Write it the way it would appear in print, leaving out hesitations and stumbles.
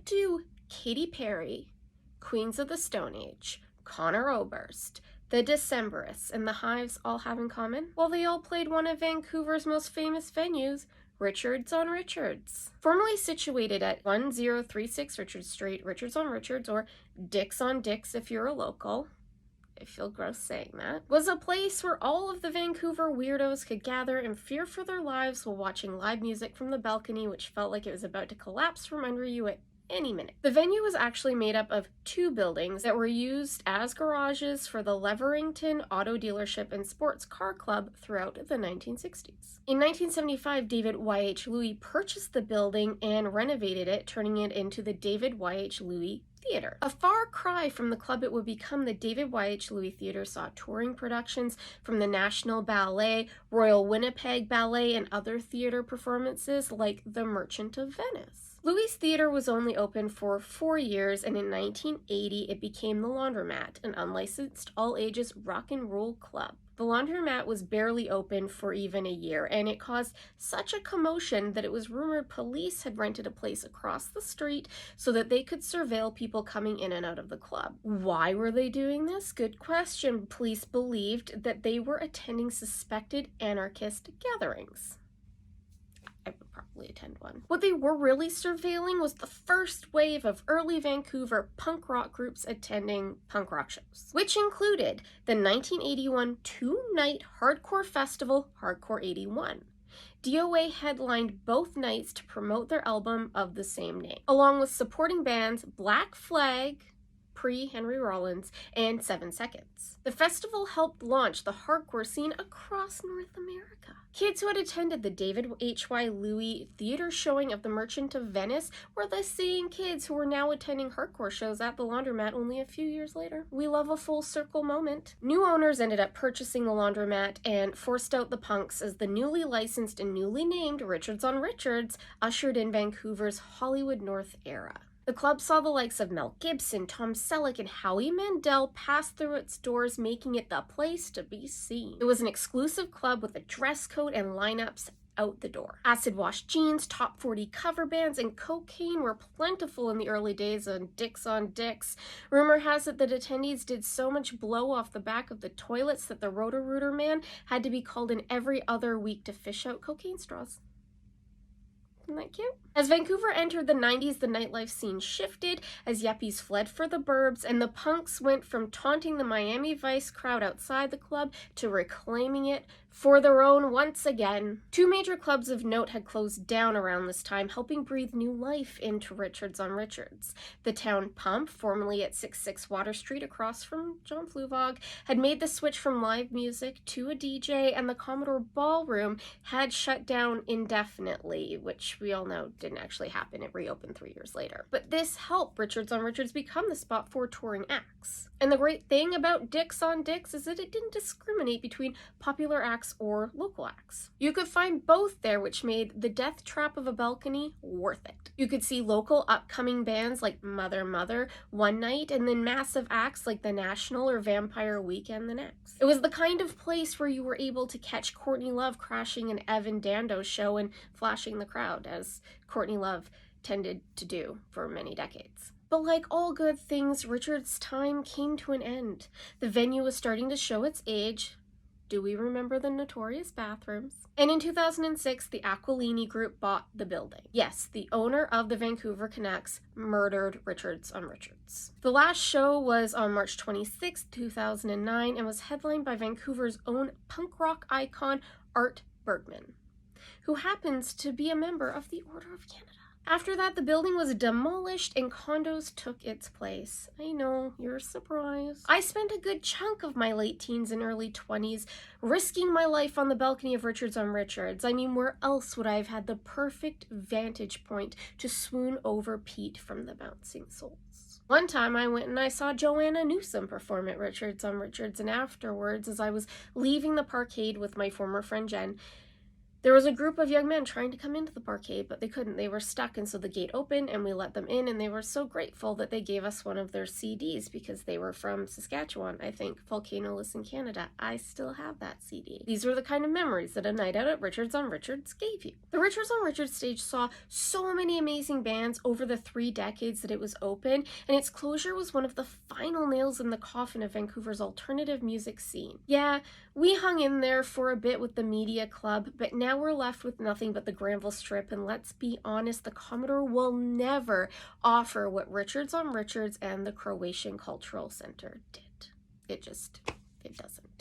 what do Katy Perry, Queens of the Stone Age, Conor Oberst, the Decemberists, and the Hives all have in common? Well, they all played one of Vancouver's most famous venues, Richards on Richards. Formerly situated at 1036 Richards Street, Richards on Richards, or Dick's on Dick's if you're a local, I feel gross saying that, was a place where all of the Vancouver weirdos could gather and fear for their lives while watching live music from the balcony, which felt like it was about to collapse from under you at any minute. The venue was actually made up of two buildings that were used as garages for the Leverington Auto Dealership and Sports Car Club throughout the 1960s. In 1975, David Y.H. Louis purchased the building and renovated it, turning it into the David Y.H. Louis Theater. A far cry from the club it would become, the David Y.H. Louis Theater saw touring productions from the National Ballet, Royal Winnipeg Ballet, and other theater performances like The Merchant of Venice. Louis Theater was only open for 4 years, and in 1980 it became the Laundromat, an unlicensed all-ages rock and roll club. The Laundromat was barely open for even a year, and it caused such a commotion that it was rumored police had rented a place across the street so that they could surveil people coming in and out of the club. Why were they doing this? Good question. Police believed that they were attending suspected anarchist gatherings. I would probably attend one. What they were really surveilling was the first wave of early Vancouver punk rock groups attending punk rock shows, which included the 1981 two-night hardcore festival, Hardcore 81. DOA headlined both nights to promote their album of the same name, along with supporting bands Black Flag, pre-Henry Rollins, and 7 Seconds. The festival helped launch the hardcore scene across North America. Kids who had attended the David H.Y. Louis Theater showing of The Merchant of Venice were the same kids who were now attending hardcore shows at the Laundromat only a few years later. We love a full circle moment. New owners ended up purchasing the Laundromat and forced out the punks as the newly licensed and newly named Richards on Richards ushered in Vancouver's Hollywood North era. The club saw the likes of Mel Gibson, Tom Selleck, and Howie Mandel pass through its doors, making it the place to be seen. It was an exclusive club with a dress code and lineups out the door. Acid wash jeans, top 40 cover bands, and cocaine were plentiful in the early days on Dicks. Rumor has it that attendees did so much blow off the back of the toilets that the Roto-Rooter man had to be called in every other week to fish out cocaine straws. Isn't that cute? As Vancouver entered the 90s, the nightlife scene shifted as yuppies fled for the burbs, and the punks went from taunting the Miami Vice crowd outside the club to reclaiming it for their own once again. Two major clubs of note had closed down around this time, helping breathe new life into Richards on Richards. The Town Pump, formerly at 66 Water Street across from John Fluvog, had made the switch from live music to a DJ, and the Commodore Ballroom had shut down indefinitely, which we all know didn't actually happen. It reopened 3 years later. But this helped Richards on Richards become the spot for touring acts. And the great thing about Dicks on Dicks is that it didn't discriminate between popular acts or local acts. You could find both there, which made the death trap of a balcony worth it. You could see local upcoming bands like Mother Mother one night, and then massive acts like The National or Vampire Weekend the next. It was the kind of place where you were able to catch Courtney Love crashing an Evan Dando show and flashing the crowd, as Courtney Love tended to do for many decades. But like all good things, Richards' time came to an end. The venue was starting to show its age. Do we remember the notorious bathrooms? And in 2006, the Aquilini Group bought the building. Yes, the owner of the Vancouver Canucks murdered Richards on Richards. The last show was on March 26, 2009, and was headlined by Vancouver's own punk rock icon, Art Bergman, who happens to be a member of the Order of Canada. After that, the building was demolished and condos took its place. I know, you're surprised. I spent a good chunk of my late teens and early 20s risking my life on the balcony of Richards on Richards. I mean, where else would I have had the perfect vantage point to swoon over Pete from the Bouncing Souls? One time I went and I saw Joanna Newsom perform at Richards on Richards, and afterwards, as I was leaving the parkade with my former friend Jen, There was a group of young men trying to come into the barcade, but they couldn't. They were stuck, and so the gate opened, and we let them in, and they were so grateful that they gave us one of their CDs because they were from Saskatchewan, I think, Volcano Listen Canada. I still have that CD. These were the kind of memories that a night out at Richards on Richards gave you. The Richards on Richards stage saw so many amazing bands over the 3 decades that it was open, and its closure was one of the final nails in the coffin of Vancouver's alternative music scene. Yeah, we hung in there for a bit with the Media Club, but now we're left with nothing but the Granville Strip, and let's be honest, the Commodore will never offer what Richards on Richards and the Croatian Cultural Center did. It doesn't.